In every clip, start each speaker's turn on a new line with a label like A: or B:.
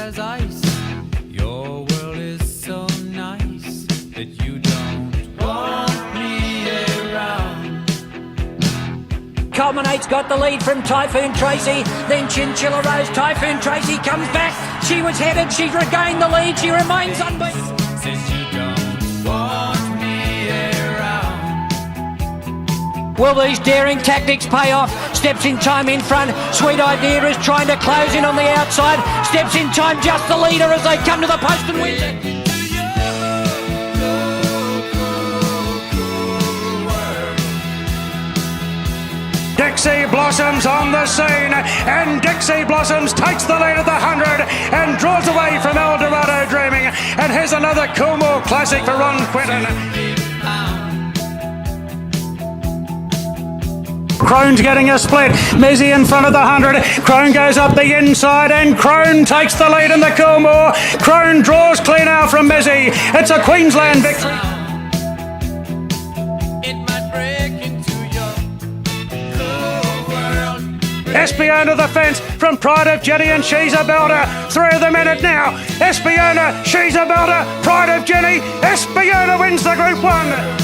A: as ice. Your world is so nice that you don't want me around.
B: Culminate's got the lead from Typhoon Tracy, then Chinchilla Rose. Typhoon Tracy comes back. She was headed, she's regained the lead, she remains unbeaten.
A: Says you don't want me around.
B: Will these daring tactics pay off? Steps in time in front. Sweet Idea is trying to close in on the outside. Steps in time, just the leader as they come to the post and wins it.
C: Dixie Blossoms on the scene, and Dixie Blossoms takes the lead at the 100 and draws away from El Dorado Dreaming. And here's another Coolmore classic for Ron Quinton. Crone's getting a split. Mezzy in front of the 100. Crone goes up the inside and Crone takes the lead in the Coolmore. Crone draws clear now from Mezzy. It's a Queensland victory. Espiona the fence from Pride of Jenny, and she's a belter. 3 of them in it now. Espiona, she's a belter. Pride of Jenny, Espiona wins the Group 1.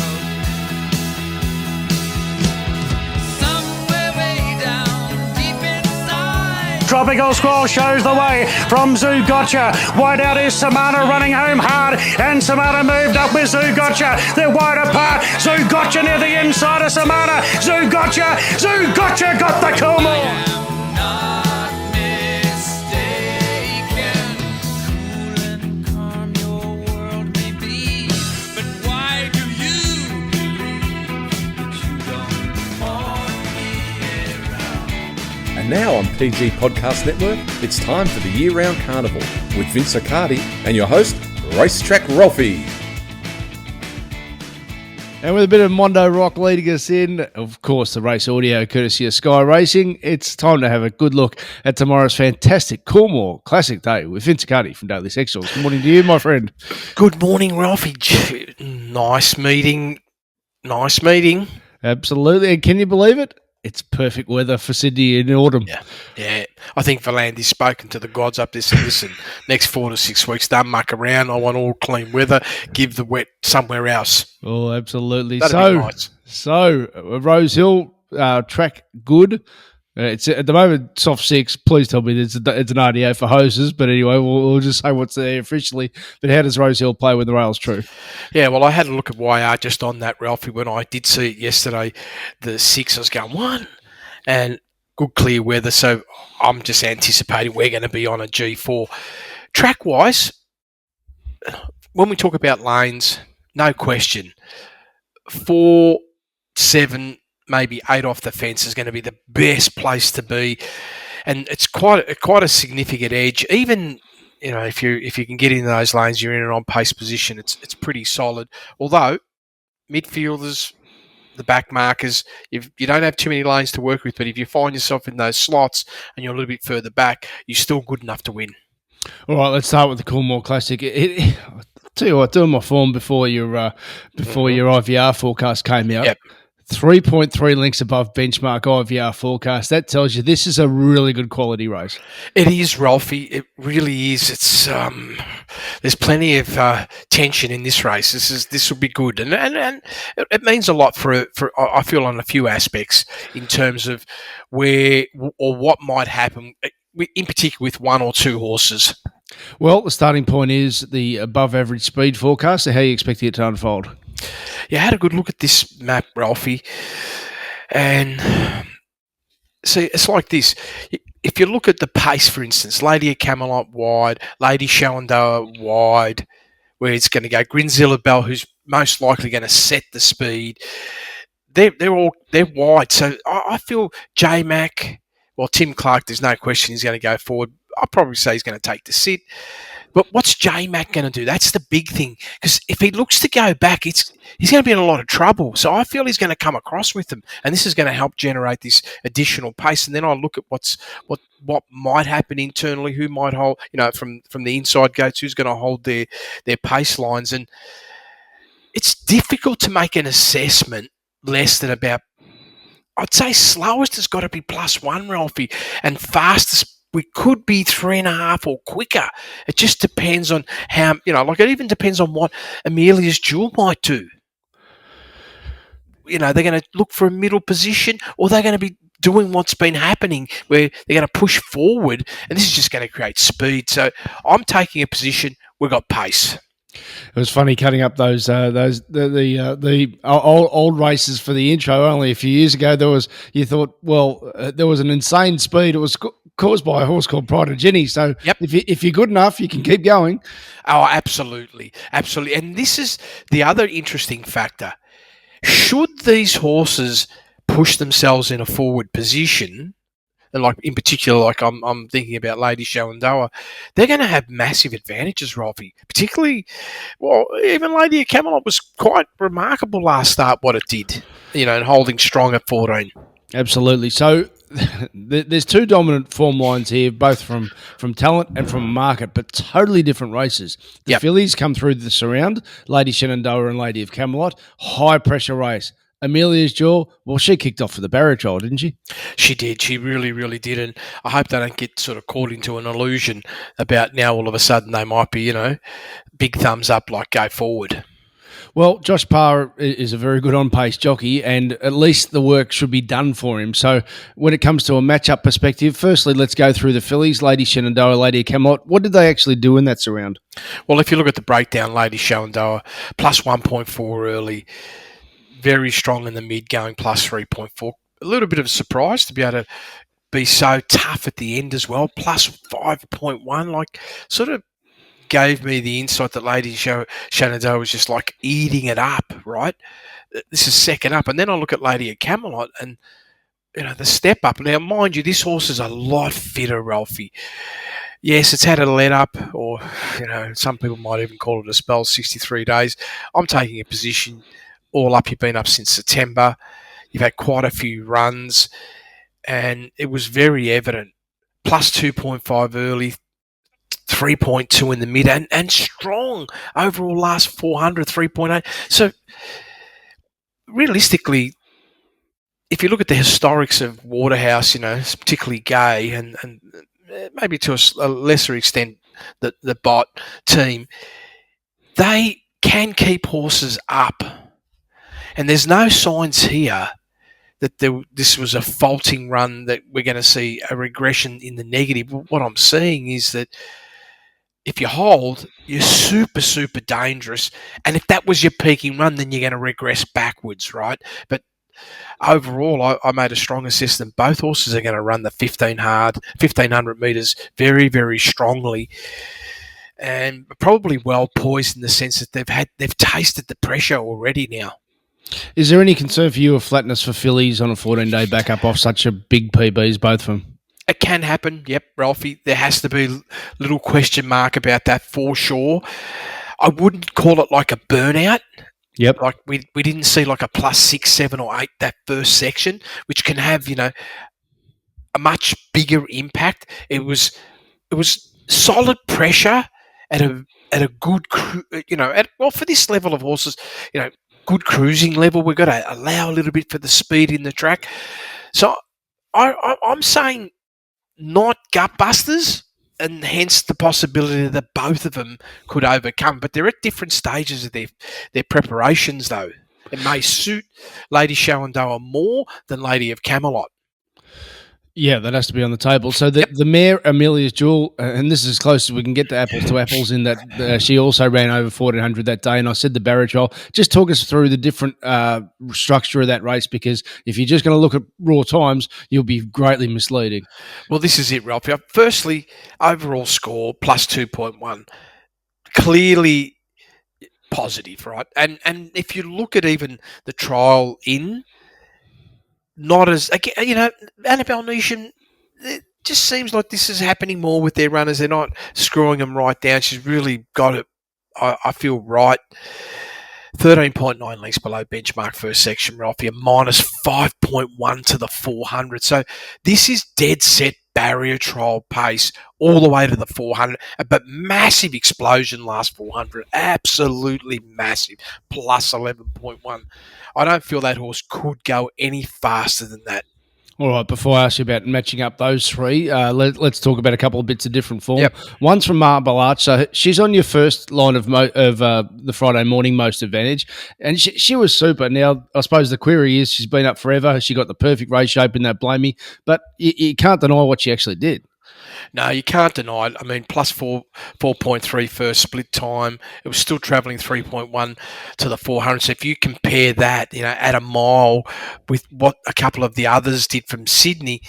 C: Tropical Squall shows the way from Zoo Gotcha. Wide out is Samana running home hard, and Samana moved up with Zoo Gotcha. They're wide apart. Zoo Gotcha near the inside of Samana. Zoo Gotcha got the Coolmore.
D: Now on PG Podcast Network, it's time for the year-round Carnival with Vince Accardi and your host, Racetrack Ralphy.
E: And with a bit of Mondo Rock leading us in, of course, the race audio courtesy of Sky Racing, it's time to have a good look at tomorrow's fantastic Coolmore Classic Day with Vince Accardi from Daily Sexuals. Good morning to you, my friend.
F: Good morning, Ralphy. Nice meeting.
E: Absolutely. And can you believe it? It's perfect weather for Sydney in autumn.
F: Yeah. I think Volandi's spoken to the gods up there. Said, listen, next 4 to 6 weeks, don't muck around. I want all clean weather. Give the wet somewhere else.
E: Oh, absolutely.
F: That'd be nice.
E: So Rosehill track good. It's at the moment soft 6. Please tell me it's an RDO for hoses. But anyway, we'll just say what's there officially. But how does Rosehill play when the rail's true?
F: Yeah, well, I had a look at YR just on that, Ralphie. When I did see it yesterday, the 6, I was going 1. And good clear weather. So I'm just anticipating we're going to be on a G4. Track-wise, when we talk about lanes, no question. 4, 7, maybe 8 off the fence is going to be the best place to be, and it's quite a significant edge. Even if you can get in those lanes, you're in an on-pace position. It's pretty solid. Although midfielders, the back markers, if you don't have too many lanes to work with, but if you find yourself in those slots and you're a little bit further back, you're still good enough to win.
E: All right, let's start with the Coolmore Classic. I'll tell you what, doing my form before your IVR forecast came out.
F: Yep.
E: 3.3 lengths above benchmark IVR forecast. That tells you this is a really good quality race.
F: It is, Ralphie. It really is. It's there's plenty of tension in this race. This will be good, and it means a lot for I feel on a few aspects in terms of where or what might happen, in particular with 1 or 2 horses.
E: Well, the starting point is the above average speed forecast. So how are you expecting it to unfold?
F: Yeah, I had a good look at this map, Ralphie, and see, it's like this. If you look at the pace, for instance, Lady of Camelot wide, Lady Shenandoah wide, where it's going to go, Grinzilla Bell, who's most likely going to set the speed, they're wide. So I feel J-Mac, well, Tim Clark, there's no question he's going to go forward. I'll probably say he's going to take the sit. But what's J-Mac going to do? That's the big thing. Because if he looks to go back, he's going to be in a lot of trouble. So I feel he's going to come across with them. And this is going to help generate this additional pace. And then I look at what might happen internally, who might hold, from the inside gates, who's going to hold their pace lines. And it's difficult to make an assessment less than about, I'd say slowest has got to be +1, Ralphie, and fastest we could be 3.5 or quicker. It just depends on how, it even depends on what Amelia's Jewel might do. They're going to look for a middle position, or they're going to be doing what's been happening where they're going to push forward, and this is just going to create speed. So I'm taking a position. We've got pace.
E: It was funny cutting up those the old races for the intro. Only a few years ago, there was an insane speed. It was caused by a horse called Pride of Jenny. So
F: yep.
E: if you're good enough, you can keep going.
F: Oh, absolutely, absolutely. And this is the other interesting factor. Should these horses push themselves in a forward position, and like in particular, like I'm thinking about Lady Shenandoah, they're going to have massive advantages, Ralphy. Particularly, even Lady of Camelot was quite remarkable last start, what it did, and holding strong at 14.
E: Absolutely. So there's two dominant form lines here, both from talent and from market, but totally different races. The fillies come through the surround, Lady Shenandoah and Lady of Camelot, high pressure race. Amelia's Jewel, well, she kicked off for the barrier trial, didn't she?
F: She did. She really, really did. And I hope they don't get sort of caught into an illusion about now all of a sudden they might be, big thumbs up, like go forward.
E: Well, Josh Parr is a very good on-pace jockey, and at least the work should be done for him. So when it comes to a match-up perspective, firstly, let's go through the fillies, Lady Shenandoah, Lady of Camelot. What did they actually do in that surround?
F: Well, if you look at the breakdown, Lady Shenandoah, plus 1.4 early, very strong in the mid, going plus 3.4. A little bit of a surprise to be able to be so tough at the end as well, plus 5.1, like sort of gave me the insight that Lady Shenandoah was just like eating it up, right? This is second up. And then I look at Lady of Camelot and, the step up. Now, mind you, this horse is a lot fitter, Ralphie. Yes, it's had a let up, or, some people might even call it a spell, 63 days. I'm taking a position all up. You've been up since September. You've had quite a few runs, and it was very evident. Plus 2.5 early, 3.2 in the mid, and strong overall last 400, 3.8. So realistically, if you look at the historics of Waterhouse, particularly Gay, and maybe to a lesser extent the Bot team, they can keep horses up. And there's no signs here that this was a faulting run, that we're going to see a regression in the negative. What I'm seeing is that if you hold, you're super, super dangerous. And if that was your peaking run, then you're going to regress backwards, right? But overall, I made a strong assessment. Both horses are going to run the 1,500 metres very, very strongly, and probably well poised in the sense that they've tasted the pressure already now.
E: Is there any concern for you of flatness for fillies on a 14-day backup off such a big PBs, both of them?
F: It can happen, yep, Ralphie. There has to be a little question mark about that for sure. I wouldn't call it like a burnout.
E: Yep.
F: Like we didn't see like a plus 6, 7 or 8 that first section, which can have, a much bigger impact. It was solid pressure at a good, for this level of horses, good cruising level. We've got to allow a little bit for the speed in the track. So I'm saying not gutbusters, and hence the possibility that both of them could overcome. But they're at different stages of their preparations, though. It may suit Lady Shenandoah more than Lady of Camelot.
E: Yeah, that has to be on the table. So the mare, Amelia's Jewel, and this is as close as we can get to apples in that she also ran over 1,400 that day, and I said the barrier trial. Just talk us through the different structure of that race, because if you're just going to look at raw times, you'll be greatly misleading.
F: Well, this is it, Ralph. Firstly, overall score, plus 2.1. Clearly positive, right? And if you look at even the trial not as, Annabelle Neesham, it just seems like this is happening more with their runners. They're not screwing them right down. She's really got it, I feel, right. 13.9 lengths below benchmark first section, Ralphie, a minus 5.1 to the 400. So this is dead set barrier trial pace all the way to the 400, but massive explosion last 400, absolutely massive, plus 11.1. I don't feel that horse could go any faster than that.
E: All right, before I ask you about matching up those three, let's talk about a couple of bits of different form.
F: Yep.
E: One's from Marble Arch. So she's on your first line of the Friday morning most advantage, and she was super. Now, I suppose the query is she's been up forever. She got the perfect race shape in that Blamey, but you can't deny what she actually did.
F: No, you can't deny it. I mean, plus 4.3 first split time. It was still travelling 3.1 to the 400. So if you compare that, at a mile with what a couple of the others did from Sydney,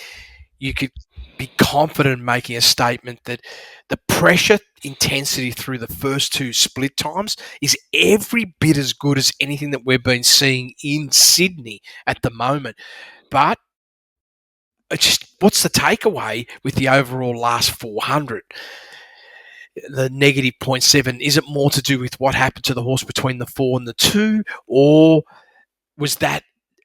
F: you could be confident in making a statement that the pressure intensity through the first two split times is every bit as good as anything that we've been seeing in Sydney at the moment. But what's the takeaway with the overall last 400? The negative 0.7, is it more to do with what happened to the horse between the 4 and the 2, or was that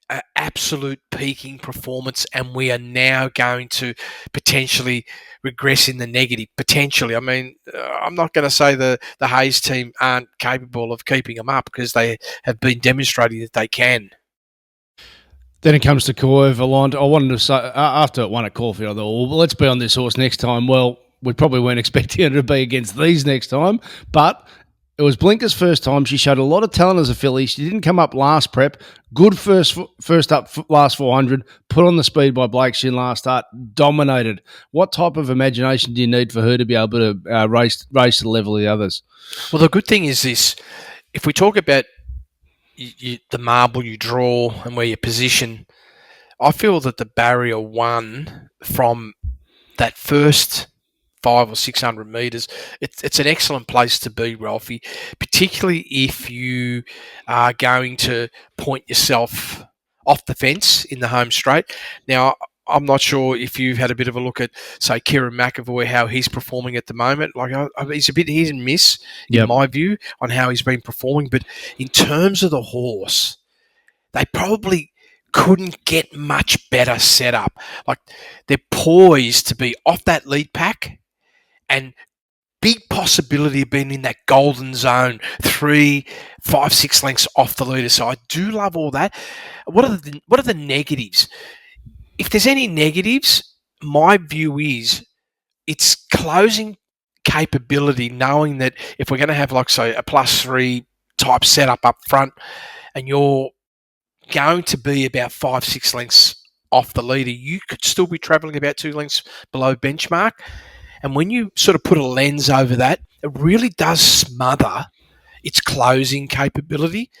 F: an absolute peaking performance and we are now going to potentially regress in the negative? Potentially. I mean, I'm not going to say the Hayes team aren't capable of keeping them up, because they have been demonstrating that they can.
E: Then it comes to Coevalant. I wanted to say, after it won at Caulfield, I thought, well, let's be on this horse next time. Well, we probably weren't expecting her to be against these next time, but it was Blinker's first time. She showed a lot of talent as a filly. She didn't come up last prep. Good first up last 400. Put on the speed by Blake Shin last start. Dominated. What type of imagination do you need for her to be able to race to the level of the others?
F: Well, the good thing is this. If we talk about the marble you draw and where you position, I feel that the barrier 1 from that first 500 or 600 metres, it's an excellent place to be, Ralphie, particularly if you are going to point yourself off the fence in the home straight. Now, I'm not sure if you've had a bit of a look at, say, Kieran McAvoy, how he's performing at the moment. Like, he's a bit hit and miss, in my view, on how he's been performing. But in terms of the horse, they probably couldn't get much better set up. Like, they're poised to be off that lead pack, and big possibility of being in that golden zone, 3, 5, 6 lengths off the leader. So I do love all that. What are the negatives? If there's any negatives, my view is it's closing capability, knowing that if we're going to have, like, say, a +3 type setup up front, and you're going to be about 5, 6 lengths off the leader, you could still be travelling about 2 lengths below benchmark. And when you sort of put a lens over that, it really does smother its closing capability.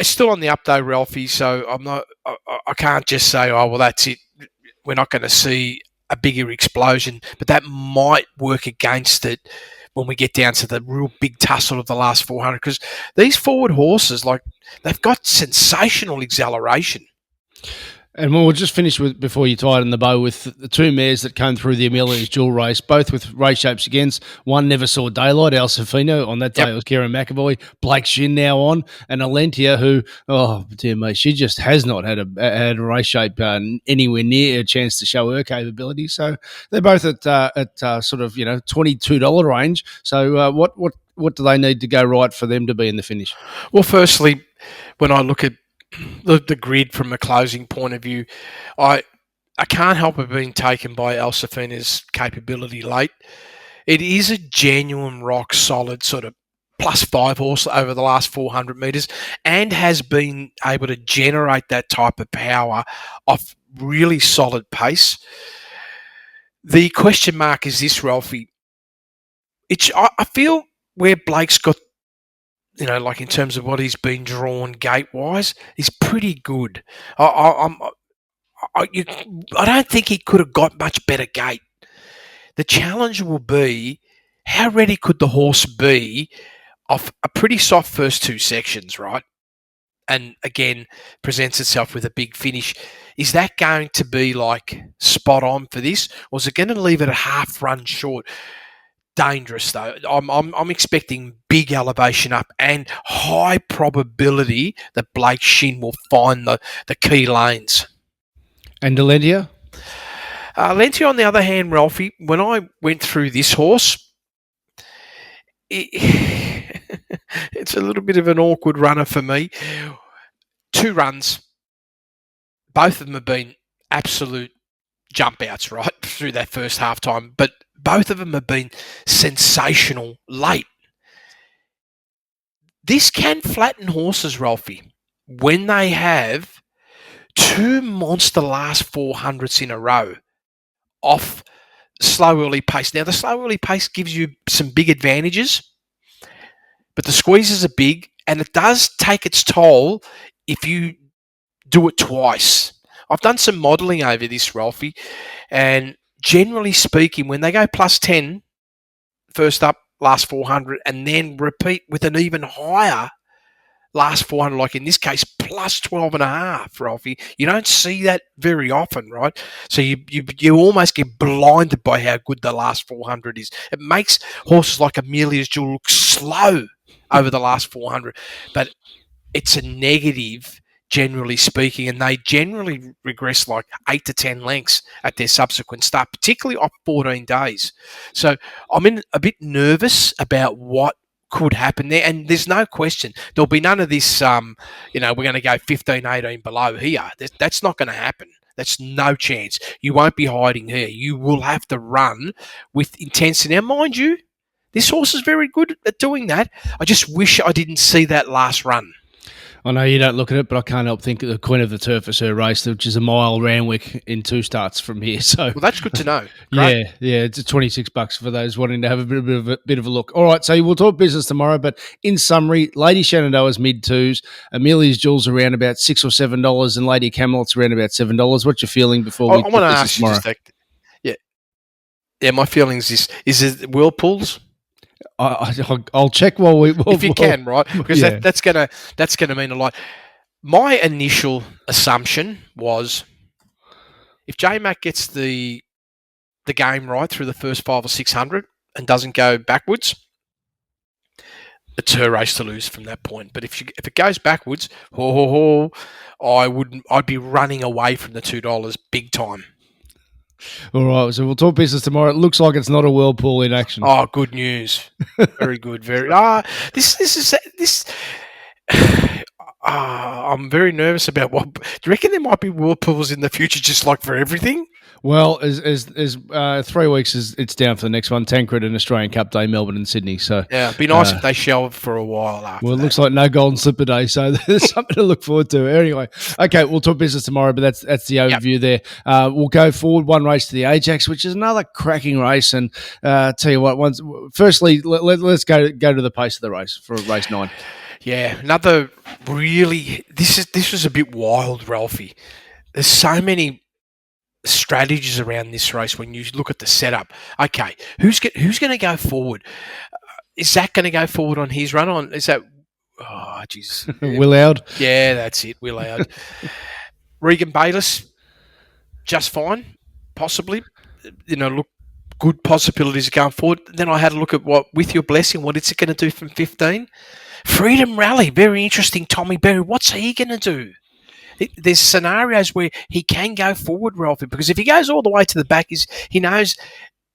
F: It's still on the up though, Ralphie, so I can't just say, oh, well, that's it. We're not going to see a bigger explosion, but that might work against it when we get down to the real big tussle of the last 400, because these forward horses, like, they've got sensational acceleration.
E: And we'll just finish with, before you tie it in the bow, with the two mares that came through the Amelia's Jewel race, both with race shapes against. One never saw daylight, El Safino. On that day, It was Kieran McAvoy. Blake Shin now on. And Alentia, who, oh, dear me, she just has not had a race shape anywhere near a chance to show her capability. So they're both at sort of, $22 range. So what do they need to go right for them to be in the finish?
F: Well, firstly, when I look at the grid from a closing point of view, I can't help but being taken by El Safina's capability late. It is a genuine rock solid sort of +5 horse over the last 400 metres, and has been able to generate that type of power off really solid pace. The question mark is this, Ralphie. I feel where Blake's got, like in terms of what he's been drawn gate-wise, he's pretty good. I don't think he could have got much better gate. The challenge will be, how ready could the horse be off a pretty soft first 2 sections, right? And again, presents itself with a big finish. Is that going to be like spot on for this, or is it going to leave it a half run short? Dangerous though. I'm expecting big elevation up and high probability that Blake Shin will find the key lanes.
E: And Delentia?
F: Lentia, on the other hand, Ralphie, when I went through this horse, it's a little bit of an awkward runner for me. 2 runs, both of them have been absolute jump outs, right, through that first half time. But both of them have been sensational late. This can flatten horses, Ralphie, when they have 2 monster last 400s in a row off slow early pace. Now, the slow early pace gives you some big advantages, but the squeezes are big, and it does take its toll if you do it twice. I've done some modelling over this, Ralphie, and generally speaking, when they go plus 10, first up, last 400, and then repeat with an even higher last 400, like in this case, plus 12.5, Ralphie. You don't see that very often, right? So you almost get blinded by how good the last 400 is. It makes horses like Amelia's Jewel look slow over the last 400, but it's a negative, generally speaking, and they generally regress like 8 to 10 lengths at their subsequent start, particularly off 14 days. So I'm a bit nervous about what could happen there, and there's no question there'll be none of this we're going to go 15, 18 below here. That's not going to happen. That's no chance. You won't be hiding here. You will have to run with intensity. Now, mind you, this horse is very good at doing that. I just wish I didn't see that last run.
E: I know you don't look at it, but I can't help think of the Queen of the Turf is her race, which is a mile Randwick in 2 starts from here. So,
F: well, that's good to know.
E: Yeah, it's $26 for those wanting to have a bit of a look. All right, so we'll talk business tomorrow, but in summary, Lady Shenandoah's mid-2s, Amelia's Jewel's around about $6 or $7, and Lady Camelot's around about $7. What's your feeling before we
F: I want to ask you just my feelings is it whirlpools?
E: I'll check while we...
F: if you can, right? Because that's gonna mean a lot. My initial assumption was if J-Mac gets the game right through the first 500 or 600 and doesn't go backwards, it's her race to lose from that point. But if it goes backwards, I'd be running away from the $2 big time.
E: All right, so we'll talk business tomorrow. It looks like it's not a whirlpool in action.
F: Oh, good news. Very good. This. I'm very nervous about what. Do you reckon there might be whirlpools in the future, just like for everything?
E: Well, as 3 weeks it's down for the next one, Tancred and Australian Cup Day, Melbourne and Sydney. So
F: yeah, it'd be nice if they shelved for a while after.
E: Well, it looks like no Golden Slipper Day, so there's something to look forward to. Anyway, okay, we'll talk business tomorrow, but that's the overview there. We'll go forward one race to the Ajax, which is another cracking race. And tell you what, firstly, let's go to the pace of the race for race 9.
F: Yeah, another really. This was a bit wild, Ralphie. There's so many strategies around this race when you look at the setup. Okay, who's going to go forward? Is Zach going to go forward on his run? On is that? Oh, jeez.
E: Willowed.
F: Yeah, that's it. Willowed. Regan Bayliss, just fine, possibly. Look, good possibilities going forward. Then I had a look at what, with your blessing, what is it going to do from 15? Freedom Rally, very interesting. Tommy Berry, what's he going to do? There's scenarios where he can go forward, Ralphie, because if he goes all the way to the back, he knows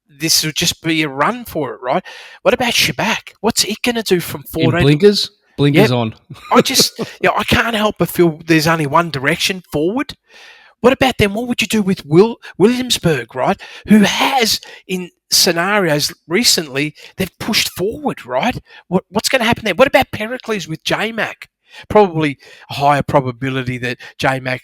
F: this will just be a run for it, right? What about Shabak? What's he going to do from 14?
E: In blinkers? Blinkers on.
F: I can't help but feel there's only one direction forward. What about them? What would you do with Williamsburg, right? Who has, in scenarios recently, they've pushed forward, right? What's going to happen there? What about Pericles with J-Mac? Probably a higher probability that J-Mac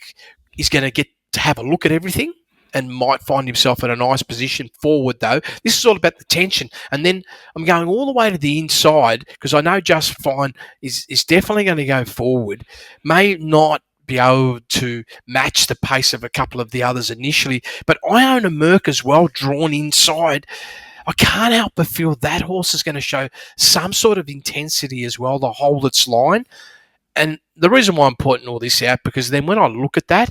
F: is going to get to have a look at everything and might find himself in a nice position forward, though. This is all about the tension. And then I'm going all the way to the inside because I know Just Fine is definitely going to go forward. May not be able to match the pace of a couple of the others initially, but I own a Merc as well, drawn inside. I can't help but feel that horse is going to show some sort of intensity as well to hold its line. And the reason why I'm pointing all this out, because then when I look at that,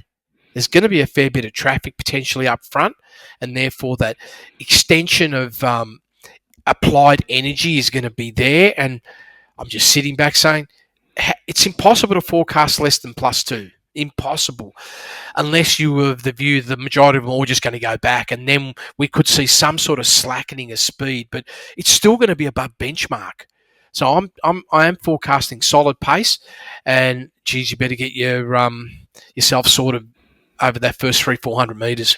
F: there's going to be a fair bit of traffic potentially up front, and therefore that extension of applied energy is going to be there. And I'm just sitting back saying, it's impossible to forecast less than +2. Impossible. Unless you were of the view the majority of them are all just going to go back, and then we could see some sort of slackening of speed, but it's still going to be above benchmark. So I am forecasting solid pace, and geez, you better get yourself sort of over that first 400 metres.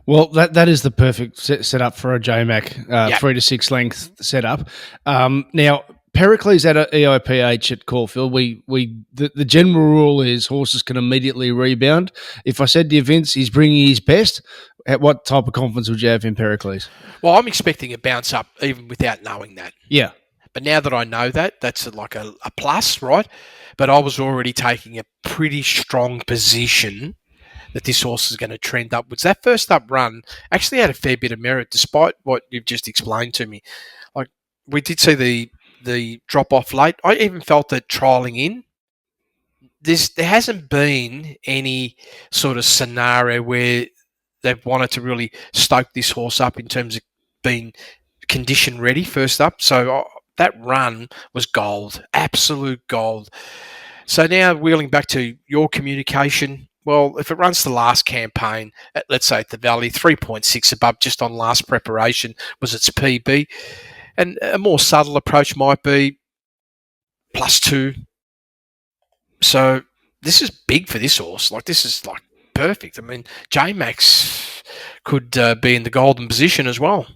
E: Well, that is the perfect setup for a JMac,
F: Yeah.
E: 3 to 6 length setup. Now, Pericles at EIPH at Caulfield, the general rule is horses can immediately rebound. If I said to you, Vince, he's bringing his best, at what type of confidence would you have in Pericles?
F: Well, I'm expecting a bounce up even without knowing that.
E: Yeah.
F: But now that I know that, that's like a plus, right? But I was already taking a pretty strong position that this horse is going to trend upwards. That first up run actually had a fair bit of merit, despite what you've just explained to me. Like, we did see the drop off late. I even felt that trialling in, there hasn't been any sort of scenario where they've wanted to really stoke this horse up in terms of being condition ready first up. So that run was gold, absolute gold. So now wheeling back to your communication, well, if it runs the last campaign, let's say at the Valley, 3.6 above just on last preparation was its PB. And a more subtle approach might be +2. So this is big for this horse. Like, this is like perfect. I mean, J-Max could be in the golden position as well.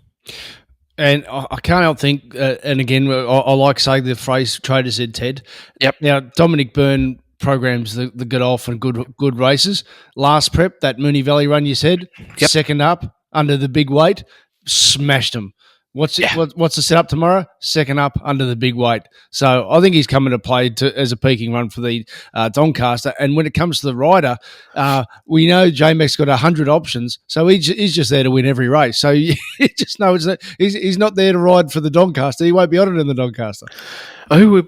E: And I can't help think, and again, I like saying the phrase "traders said Ted."
F: Yep.
E: Now, Dominic Byrne programs the good off and good races. Last prep, that Moonee Valley run you said,
F: Yep.
E: Second up under the big weight, smashed him. What's the setup tomorrow? Second up under the big weight. So I think he's coming to play as a peaking run for the Doncaster. And when it comes to the rider, we know J-Mac's got 100 options, so he's just there to win every race. So you just know he's not there to ride for the Doncaster. He won't be on it in the Doncaster.
F: Who will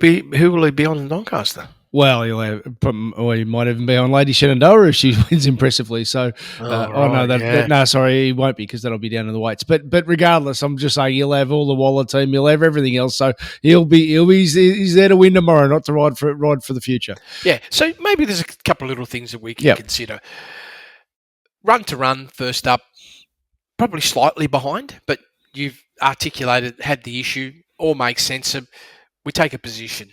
F: he be on the Doncaster?
E: Well, he might even be on Lady Shenandoah if she wins impressively. So, sorry, he won't be because that'll be down in the weights. But regardless, I'm just saying he'll have all the Waller team, he'll have everything else. So he's there to win tomorrow, not to ride for the future.
F: Yeah. So maybe there's a couple of little things that we can consider. Run to run, first up, probably slightly behind, but you've articulated, had the issue, all makes sense. So we take a position.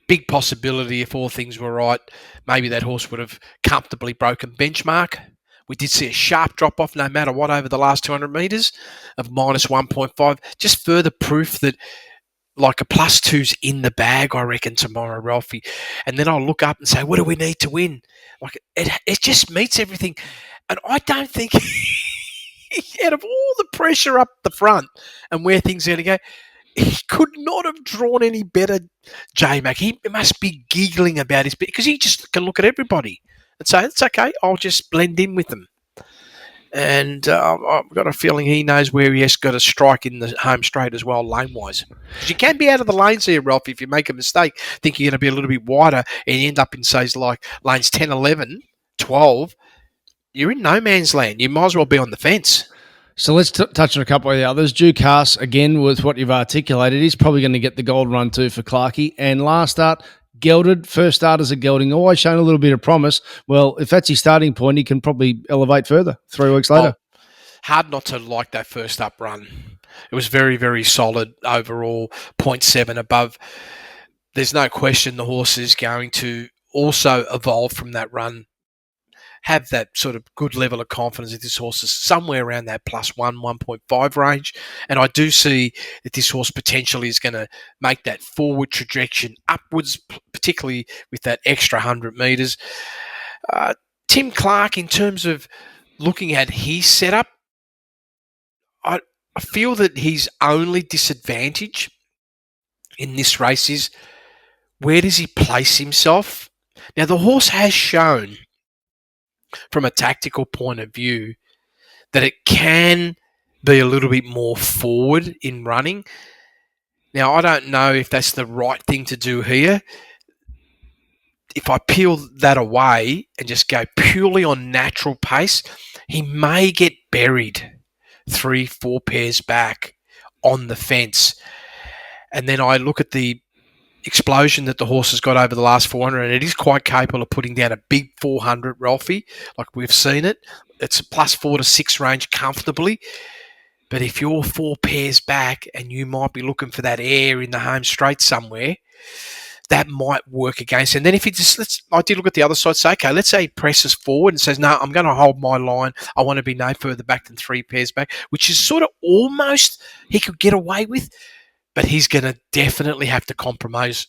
F: Big possibility if all things were right, maybe that horse would have comfortably broken benchmark. We did see a sharp drop-off no matter what over the last 200 metres of -1.5. Just further proof that like a +2's in the bag, I reckon, tomorrow, Ralphy. And then I'll look up and say, what do we need to win? Like it just meets everything. And I don't think, out of all the pressure up the front and where things are going to go, he could not have drawn any better, J-Mac. He must be giggling about his bit because he just can look at everybody and say, it's okay, I'll just blend in with them. And I've got a feeling he knows where he has got to strike in the home straight as well, lane-wise. Because you can be out of the lanes here, Ralph, if you make a mistake, think you're going to be a little bit wider and you end up in, say, like lanes 10, 11, 12. You're in no man's land. You might as well be on the fence.
E: So let's touch on a couple of the others. Ducasse, again, with what you've articulated, he's probably going to get the gold run too for Clarkey. And last start, gelded. First starters are gelding, always shown a little bit of promise. Well, if that's his starting point, he can probably elevate further 3 weeks later.
F: Hard not to like that first up run. It was very, very solid overall, 0.7 above. There's no question the horse is going to also evolve from that run. Have that sort of good level of confidence that this horse is somewhere around that +1, 1.5 range. And I do see that this horse potentially is going to make that forward trajectory upwards, particularly with that extra 100 metres. Tim Clark, in terms of looking at his setup, I feel that his only disadvantage in this race is where does he place himself? Now, the horse has shown from a tactical point of view that it can be a little bit more forward in running. Now, I don't know if that's the right thing to do here. If I peel that away and just go purely on natural pace, he may get buried 3-4 pairs back on the fence. And then I look at the explosion that the horse has got over the last 400, and it is quite capable of putting down a big 400, Ralphie, like we've seen it. It's a +4 to 6 range comfortably. But if you're 4 pairs back and you might be looking for that air in the home straight somewhere, that might work against. And then if he just, I did look at the other side, say, okay, let's say he presses forward and says, no, I'm going to hold my line. I want to be no further back than 3 pairs back, which is sort of almost he could get away with. But he's going to definitely have to compromise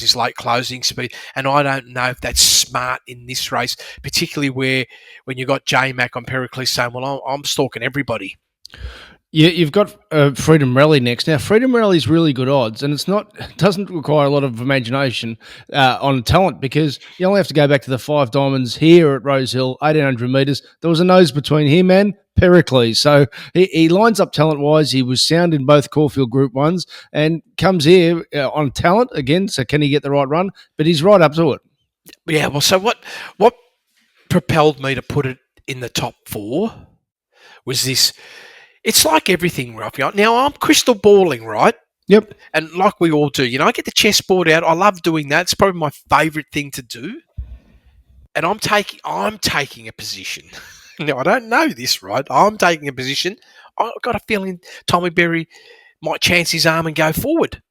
F: his late closing speed. And I don't know if that's smart in this race, particularly when you got J-Mac on Pericles saying, well, I'm stalking everybody.
E: Yeah, you've got Freedom Rally next. Now, Freedom Rally is really good odds, and it doesn't require a lot of imagination on talent, because you only have to go back to the 5 Diamonds here at Rosehill, 1,800 metres. There was a nose between him and Pericles. So he lines up talent-wise. He was sound in both Caulfield Group 1s and comes here on talent again. So can he get the right run? But he's right up to it.
F: Yeah, well, so what propelled me to put it in the top 4 was this. It's like everything, Ralphy. Now, I'm crystal balling, right?
E: Yep.
F: And like we all do, I get the chessboard out. I love doing that. It's probably my favourite thing to do. And I'm taking a position. Now, I don't know this, right? I'm taking a position. I've got a feeling Tommy Berry might chance his arm and go forward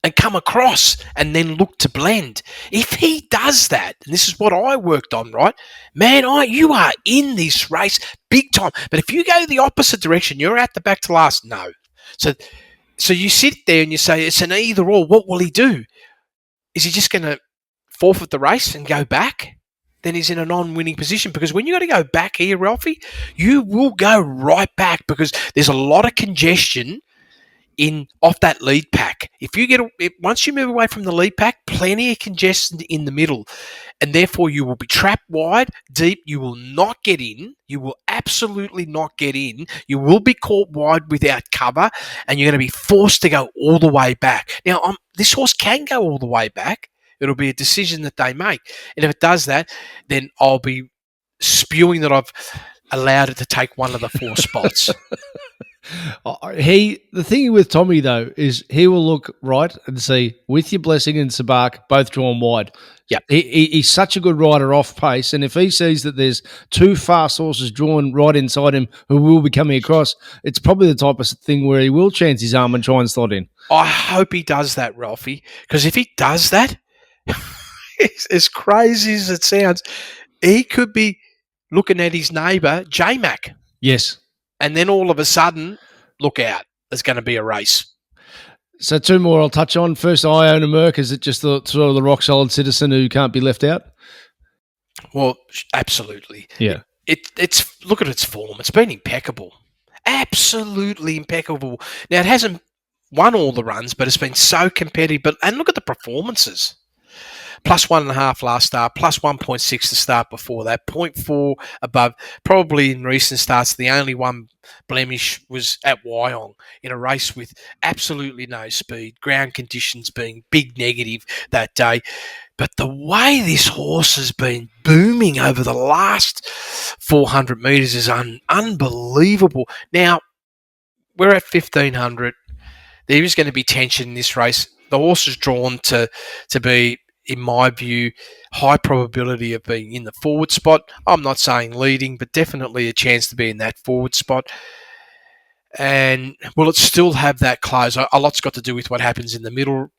F: and come across and then look to blend. If he does that, and this is what I worked on, right? Man, you are in this race big time. But if you go the opposite direction, you're at the back to last. No. So you sit there and you say, it's an either or. What will he do? Is he just going to forfeit the race and go back? Then he's in a non-winning position, because when you got to go back here, Ralphie, you will go right back, because there's a lot of congestion off that lead pack. Once you move away from the lead pack, plenty of congestion in the middle, and therefore you will be trapped wide, deep. You will not get in. You will absolutely not get in. You will be caught wide without cover, and you're going to be forced to go all the way back. Now, this horse can go all the way back. It'll be a decision that they make, and if it does that, then I'll be spewing that I've allowed it to take one of the 4 spots.
E: The thing with Tommy, though, is he will look right and see, with your Blessing and Sabak both drawn wide.
F: Yeah,
E: he's such a good rider off pace, and if he sees that there's 2 fast horses drawn right inside him who will be coming across, it's probably the type of thing where he will chance his arm and try and slot in.
F: I hope he does that, Ralphie, because if he does that, as crazy as it sounds, he could be looking at his neighbour, J-Mac.
E: Yes.
F: And then all of a sudden, look out, there's going to be a race.
E: So 2 more I'll touch on. First, I Own a Merc. Is it just sort of the rock-solid citizen who can't be left out?
F: Well, absolutely.
E: Yeah.
F: It's look at its form. It's been impeccable. Absolutely impeccable. Now, it hasn't won all the runs, but it's been so competitive. And look at the performances. Plus 1.5 last start, plus 1.6 the start before that, 0.4 above. Probably in recent starts, the only one blemish was at Wyong in a race with absolutely no speed, ground conditions being big negative that day. But the way this horse has been booming over the last 400 metres is unbelievable. Now, we're at 1,500. There is going to be tension in this race. The horse is drawn to be, in my view, high probability of being in the forward spot. I'm not saying leading, but definitely a chance to be in that forward spot. And will it still have that close? A lot's got to do with what happens in the middle.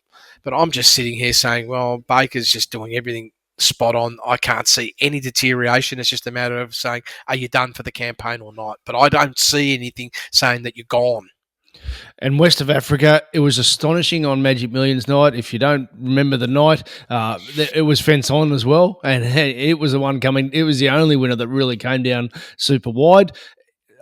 F: But I'm just sitting here saying, well, Baker's just doing everything spot on. I can't see any deterioration. It's just a matter of saying, are you done for the campaign or not? But I don't see anything saying that you're gone.
E: And West of Africa, it was astonishing on Magic Millions night. If you don't remember the night, it was fence on as well. And it was the one coming. It was the only winner that really came down super wide.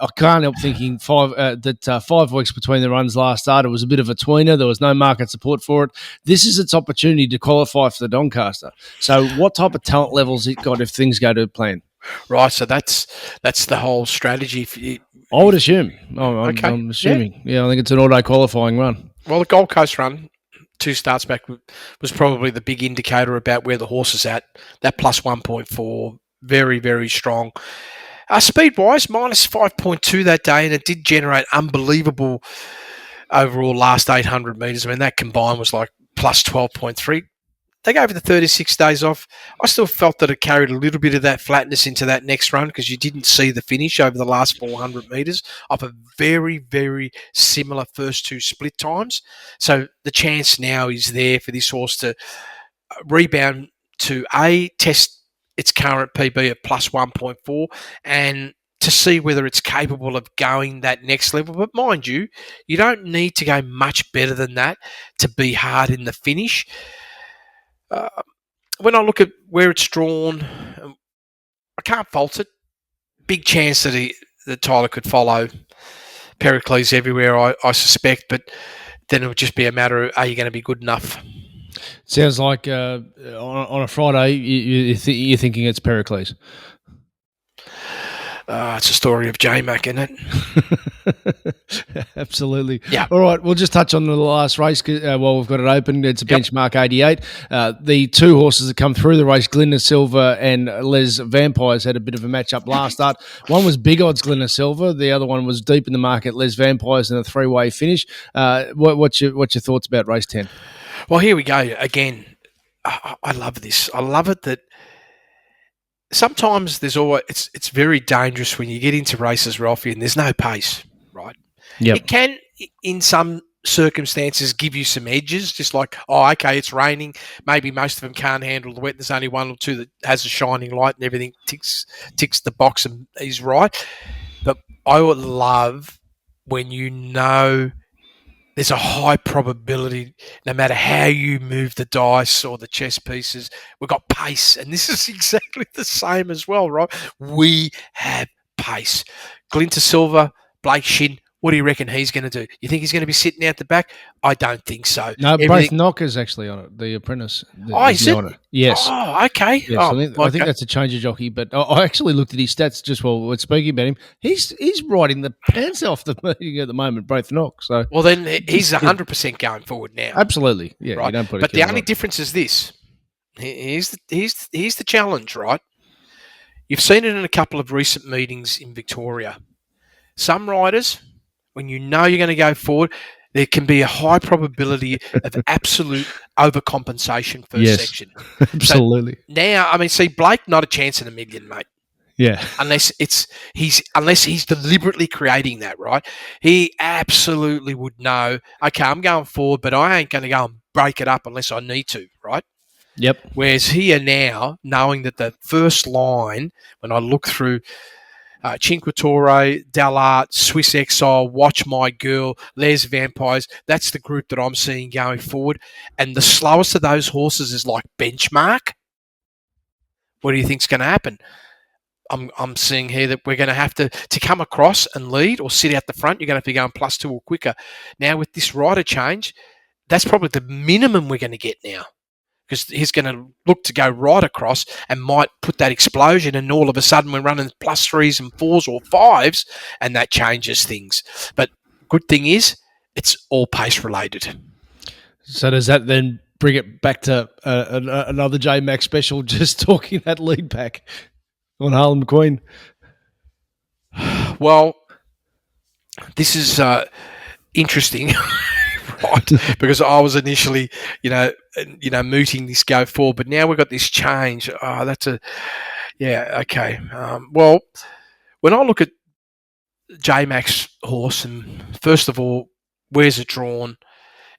E: I can't help thinking 5 weeks between the runs last start, it was a bit of a tweener. There was no market support for it. This is its opportunity to qualify for the Doncaster. So what type of talent levels it got if things go to plan?
F: Right, so that's the whole strategy.
E: I would assume.
F: Okay.
E: I'm assuming. Yeah, I think it's an auto qualifying run.
F: Well, the Gold Coast run, 2 starts back, was probably the big indicator about where the horse is at. That plus 1.4, very, very strong. Speed-wise, minus 5.2 that day, and it did generate unbelievable overall last 800 metres. I mean, that combined was like plus 12.3. they gave it the 36 days off. I still felt that it carried a little bit of that flatness into that next run because you didn't see the finish over the last 400 metres of a very, very similar first two split times. So the chance now is there for this horse to rebound to test its current PB at plus 1.4 and to see whether it's capable of going that next level. But mind you, you don't need to go much better than that to be hard in the finish. When I look at where it's drawn, I can't fault it. Big chance that Tyler could follow Pericles everywhere, I suspect, but then it would just be a matter of, are you going to be good enough?
E: Sounds like on a Friday, you're thinking it's Pericles.
F: It's a story of J-Mac, isn't
E: it? Absolutely.
F: Yeah.
E: All right, we'll just touch on the last race while we've got it open. It's a benchmark 88. The two horses that come through the race, Glinda Silver and Les Vampires, had a bit of a match-up last start. One was big odds Glinda Silver. The other one was deep in the market, Les Vampires, in a three-way finish. What's your thoughts about race 10?
F: Well, here we go again. I love this. I love it that sometimes there's always it's very dangerous when you get into races, Ralphy, and there's no pace, right?
E: Yep.
F: It can, in some circumstances, give you some edges, just like, oh, okay, it's raining. Maybe most of them can't handle the wet. There's only one or two that has a shining light and everything ticks the box and is right. But I would love when you know there's a high probability, no matter how you move the dice or the chess pieces, we've got pace. And this is exactly the same as well, right? We have pace. Glinta Silver, Blake Shin, what do you reckon he's going to do? You think he's going to be sitting out the back? I don't think so.
E: No, both Knocker's actually on it, the apprentice.
F: Is it?
E: On it. Yes.
F: Oh, okay.
E: Yes, I think that's a change of jockey, but I actually looked at his stats just while we're speaking about him. He's riding the pants off the meeting at the moment, both Knock. So
F: well, then he's 100% going forward now.
E: Absolutely. Yeah,
F: right?
E: You don't put
F: but the only difference is this. Here's the challenge, right? You've seen it in a couple of recent meetings in Victoria. Some riders, when you know you're going to go forward, there can be a high probability of absolute overcompensation first section.
E: Absolutely.
F: So now, I mean, see, Blake, not a chance in a million, mate.
E: Yeah.
F: Unless he's deliberately creating that, right? He absolutely would know, okay, I'm going forward, but I ain't going to go and break it up unless I need to, right?
E: Yep.
F: Whereas here now, knowing that the first line, when I look through Cinque Torre, Dallart, Swiss Exile, Watch My Girl, Les Vampires, that's the group that I'm seeing going forward. And the slowest of those horses is like Benchmark. What do you think's going to happen? I'm seeing here that we're going to have to come across and lead or sit out the front. You're going to have to go on +2 or quicker. Now, with this rider change, that's probably the minimum we're going to get now, because he's going to look to go right across and might put that explosion, and all of a sudden we're running +3s and 4s or 5s, and that changes things. But good thing is, it's all pace related.
E: So does that then bring it back to another J-Mac special, just talking that lead pack on Harlem Queen?
F: Well, this is interesting. Right, because I was initially, mooting this go forward, but now we've got this change. Oh, okay. Well, when I look at J-Mac's horse, and first of all, where's it drawn?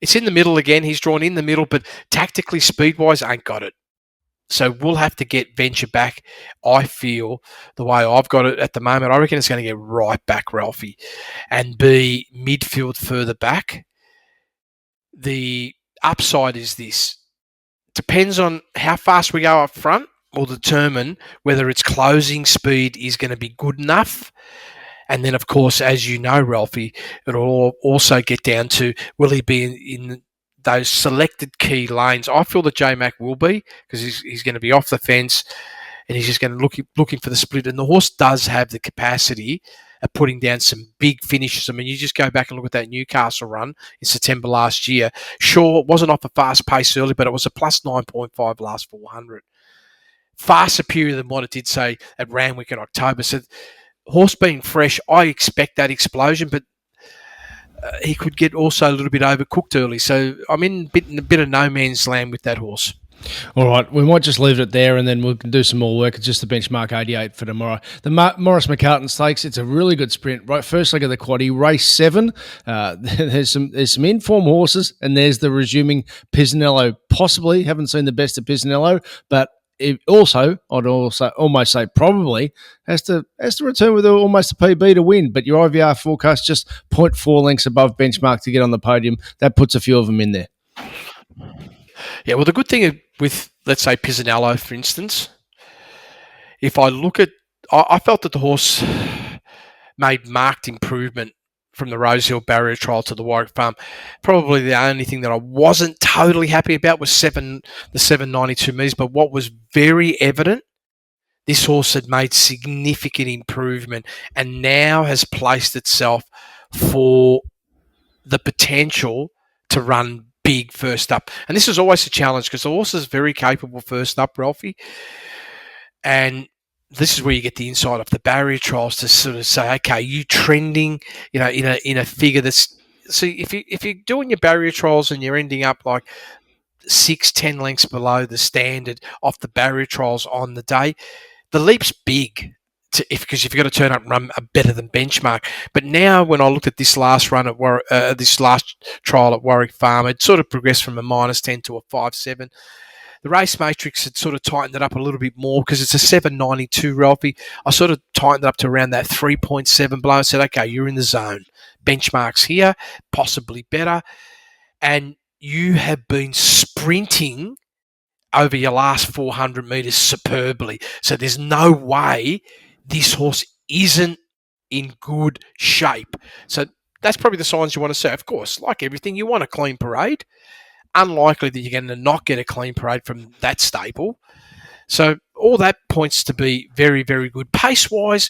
F: It's in the middle again. He's drawn in the middle, but tactically, speed-wise, ain't got it. So we'll have to get Venture back. I feel the way I've got it at the moment, I reckon it's going to get right back, Ralphie, and be midfield further back. The upside is this. Depends on how fast we go up front will determine whether its closing speed is going to be good enough. And then, of course, as you know, Ralphie, it'll also get down to, will he be in those selected key lanes? I feel that J-Mac will be, because he's going to be off the fence and he's just going to looking for the split. And the horse does have the capacity of putting down some big finishes. I mean, you just go back and look at that Newcastle run in September last year. Sure, it wasn't off a fast pace early, but it was a +9.5 last 400. Far superior than what it did, say, at Randwick in October. So, horse being fresh, I expect that explosion, but he could get also a little bit overcooked early. So I'm in a bit of no man's land with that horse.
E: All right, we might just leave it there and then we can do some more work. It's just the benchmark 88 for tomorrow. The Morris McCartan Stakes, it's a really good sprint. Right, first leg of the quaddie, race 7. There's some in-form horses, and there's the resuming Pisanello. Possibly, haven't seen the best of Pisanello, but I'd almost say probably has to return with almost a PB to win. But your IVR forecast just 0.4 lengths above benchmark to get on the podium. That puts a few of them in there.
F: Yeah, well, the good thing with, let's say, Pisanello, for instance, if I look at, I felt that the horse made marked improvement from the Rosehill barrier trial to the Warwick Farm. Probably the only thing that I wasn't totally happy about was the 792 metres, but what was very evident, this horse had made significant improvement and now has placed itself for the potential to run big first up. And this is always a challenge because the horse is very capable first up, Ralphy. And this is where you get the insight of the barrier trials to sort of say, okay, you trending, in a figure that's, so if you're doing your barrier trials and you're ending up like 6-10 lengths below the standard off the barrier trials on the day, the leap's big. Because you've got to turn up and run better than benchmark. But now, when I looked at this last run at this last trial at Warwick Farm, it sort of progressed from a -10 to a 5.7. The race matrix had sort of tightened it up a little bit more because it's a 792, Ralphie. I sort of tightened it up to around that 3.7 below and said, okay, you're in the zone. Benchmark's here, possibly better. And you have been sprinting over your last 400 metres superbly. So there's no way this horse isn't in good shape. So that's probably the signs you want to see. Of course, like everything, you want a clean parade. Unlikely that you're going to not get a clean parade from that stable. So all that points to be very, very good. Pace-wise,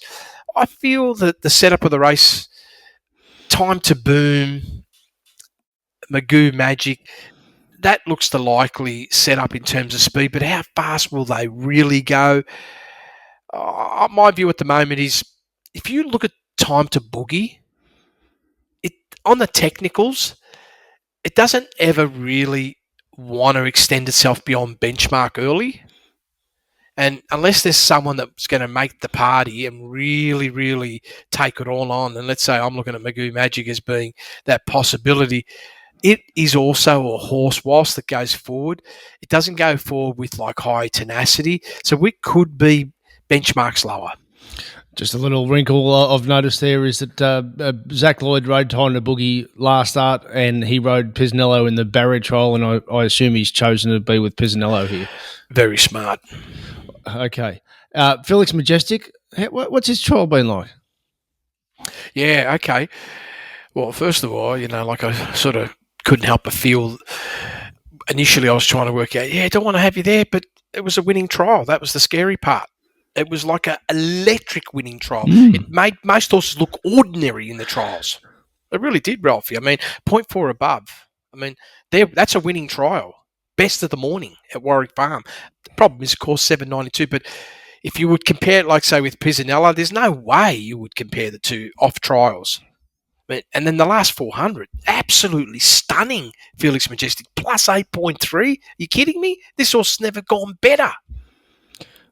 F: I feel that the setup of the race, Time to Boom, Magoo Magic, that looks the likely setup in terms of speed, but how fast will they really go? My view at the moment is if you look at Time to Boogie, on the technicals, it doesn't ever really want to extend itself beyond benchmark early. And unless there's someone that's going to make the party and really, really take it all on, and let's say I'm looking at Magoo Magic as being that possibility, it is also a horse, whilst it goes forward, it doesn't go forward with like high tenacity. So it could be benchmarks lower.
E: Just a little wrinkle I've noticed there is that Zach Lloyd rode Time to Boogie last start and he rode Pisanello in the barrier trial, and I assume he's chosen to be with Pisanello here.
F: Very smart.
E: Okay. Felix Majestic, what's his trial been like?
F: Yeah, okay. Well, first of all, like I sort of couldn't help but feel initially I was trying to work out, I don't want to have you there, but it was a winning trial. That was the scary part. It was like an electric winning trial. It made most horses look ordinary in the trials. It really did, Ralphie. I mean, 0.4 above. I mean, that's a winning trial. Best of the morning at Warwick Farm. The problem is, of course, 792. But if you would compare it, like, say, with Pisanello, there's no way you would compare the two off trials. And then the last 400, absolutely stunning, Felix Majestic, plus 8.3. You kidding me? This horse has never gone better.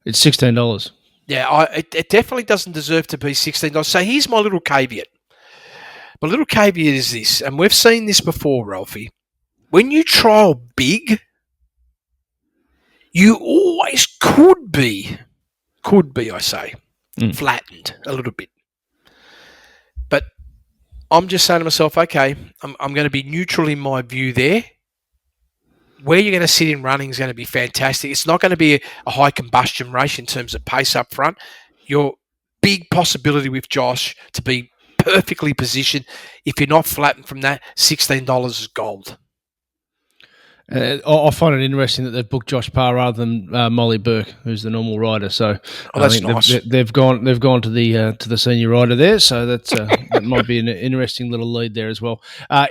E: It's $16.
F: Yeah, it definitely doesn't deserve to be $16. So here's my little caveat. My little caveat is this, and we've seen this before, Ralphie. When you trial big, you always could be, I say, flattened a little bit. But I'm just saying to myself, okay, I'm going to be neutral in my view there. Where you're going to sit in running is going to be fantastic. It's not going to be a high combustion race in terms of pace up front. Your big possibility with Josh to be perfectly positioned. If you're not flattened from that, $16 is gold.
E: I find it interesting that they've booked Josh Parr rather than Molly Burke, who's the normal rider. So
F: that's nice.
E: They've gone to the senior rider there. So that's that might be an interesting little lead there as well.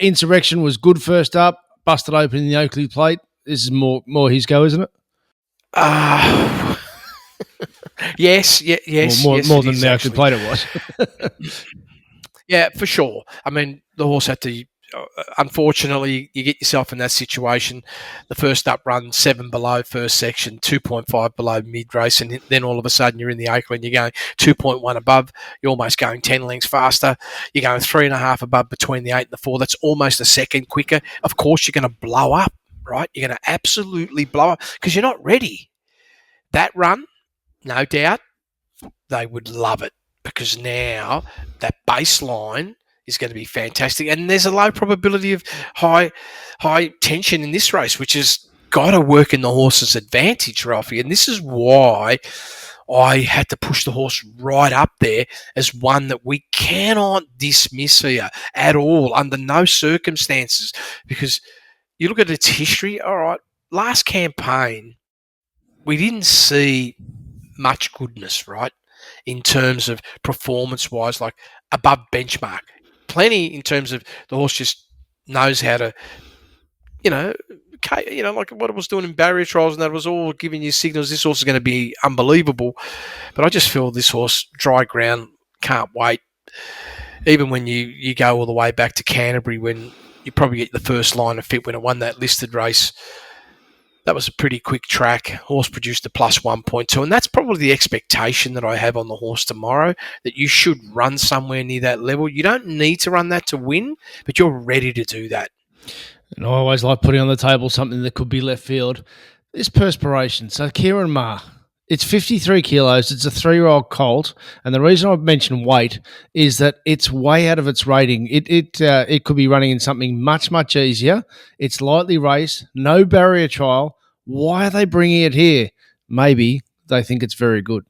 E: Insurrection was good first up. Busted open in the Oakley Plate. This is more his go, isn't it?
F: Yes.
E: More than the Oakley Plate it was.
F: Yeah, for sure. I mean, the horse had to unfortunately, you get yourself in that situation. The first up run, 7 below first section, 2.5 below mid race, and then all of a sudden you're in the Acre and you're going 2.1 above. You're almost going 10 lengths faster. You're going 3.5 above between the 8 and the 4. That's almost a second quicker. Of course, you're going to blow up, right? You're going to absolutely blow up because you're not ready. That run, no doubt, they would love it because now that baseline is going to be fantastic. And there's a low probability of high tension in this race, which has got to work in the horse's advantage, Ralphy. And this is why I had to push the horse right up there as one that we cannot dismiss here at all, under no circumstances. Because you look at its history, all right, last campaign, we didn't see much goodness, right, in terms of performance-wise, like above benchmark. Plenty in terms of the horse just knows how to, like what it was doing in barrier trials, and that was all giving you signals this horse is going to be unbelievable. But I just feel this horse, dry ground, can't wait. Even when you go all the way back to Canterbury, when you probably get the first line of fit when it won that listed race, that was a pretty quick track. Horse produced a plus 1.2, and that's probably the expectation that I have on the horse tomorrow, that you should run somewhere near that level. You don't need to run that to win, but you're ready to do that.
E: And I always like putting on the table something that could be left field. This perspiration. So Kieran Ma, it's 53 kilos. It's a 3-year-old colt. And the reason I've mentioned weight is that it's way out of its rating. It could be running in something much, much easier. It's lightly raced, no barrier trial. Why are they bringing it here? Maybe they think it's very good.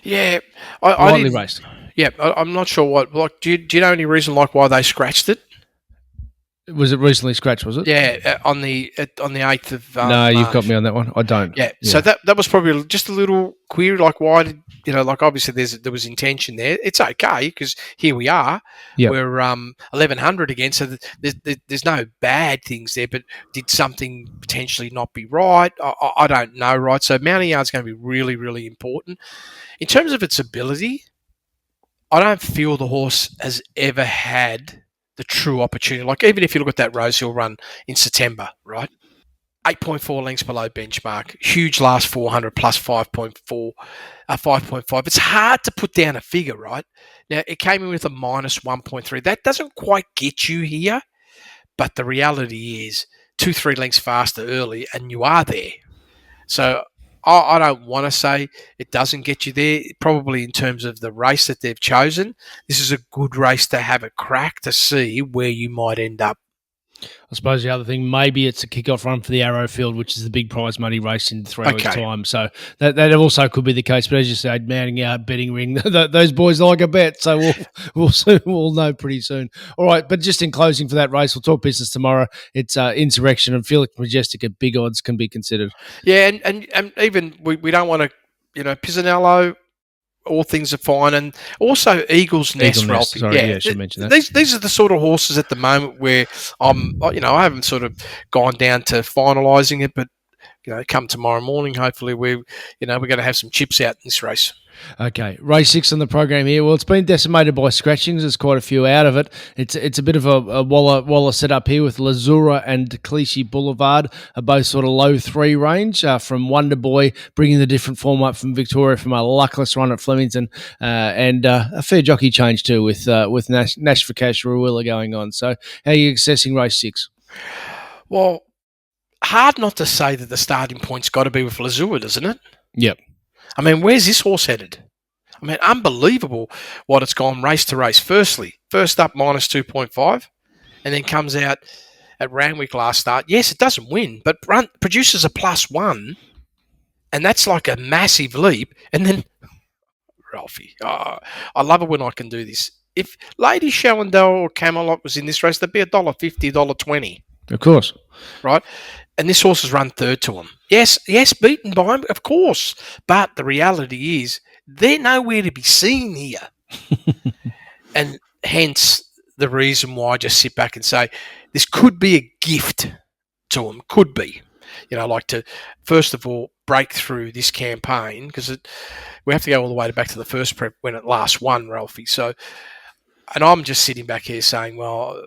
F: Yeah.
E: Lightly raced.
F: Yeah, I'm not sure what. Like, do you know any reason why they scratched it?
E: Was it recently scratched, was it?
F: Yeah, on the 8th of
E: no,
F: March.
E: you've got me on that one. I don't.
F: Yeah, so that was probably just a little query. Like, why did, like obviously there was intention there. It's okay because here we are.
E: Yep.
F: We're 1100 again, so there's no bad things there, but did something potentially not be right? I don't know, right? So mounting yard's going to be really, really important. In terms of its ability, I don't feel the horse has ever had the true opportunity. Like, even if you look at that Rosehill run in September, right? 8.4 lengths below benchmark, huge last 400 plus 5.5. It's hard to put down a figure, right? Now, it came in with a minus 1.3. That doesn't quite get you here, but the reality is 2-3 lengths faster early and you are there. So I don't want to say it doesn't get you there. Probably in terms of the race that they've chosen, this is a good race to have a crack to see where you might end up.
E: I suppose the other thing, maybe it's a kickoff run for the Arrowfield, which is the big prize money race in 3 weeks' time. So that also could be the case. But as you said, mounting out, betting ring, those boys like a bet. So we'll know pretty soon. All right, but just in closing for that race, we'll talk business tomorrow. It's Insurrection and Felix Majestic at big odds can be considered.
F: Yeah, and even we don't want to, Pisanello, all things are fine, and also Eagle's Nest, Ralphy.
E: Sorry, I should mention that.
F: These are the sort of horses at the moment where I haven't sort of gone down to finalising it, but come tomorrow morning, hopefully we're going to have some chips out in this race.
E: Okay, race 6 on the program here. Well, it's been decimated by scratchings. There's quite a few out of it. It's a bit of a Waller setup here with Lazura and Clichy Boulevard are both sort of low 3 range from Wonder Boy, bringing the different form up from Victoria from a luckless run at Flemington and a fair jockey change too with Nash for Cash Ruilla going on. So how are you assessing race 6?
F: Well, hard not to say that the starting point's got to be with Lazura, doesn't it?
E: Yep.
F: I mean, where's this horse headed? I mean, unbelievable what it's gone race to race. Firstly, first up minus 2.5, and then comes out at Randwick last start. Yes, it doesn't win, but produces a plus 1, and that's like a massive leap. And then, Ralphie, I love it when I can do this. If Lady Shallendale or Camelot was in this race, they'd be $1.50, $1.20.
E: Of course.
F: Right? And this horse has run third to him. Yes, beaten by him, of course. But the reality is they're nowhere to be seen here. And hence the reason why I just sit back and say this could be a gift to them. Could be. Like to, first of all, break through this campaign because we have to go all the way back to the first prep when it last won, Ralphie. So, and I'm just sitting back here saying, well,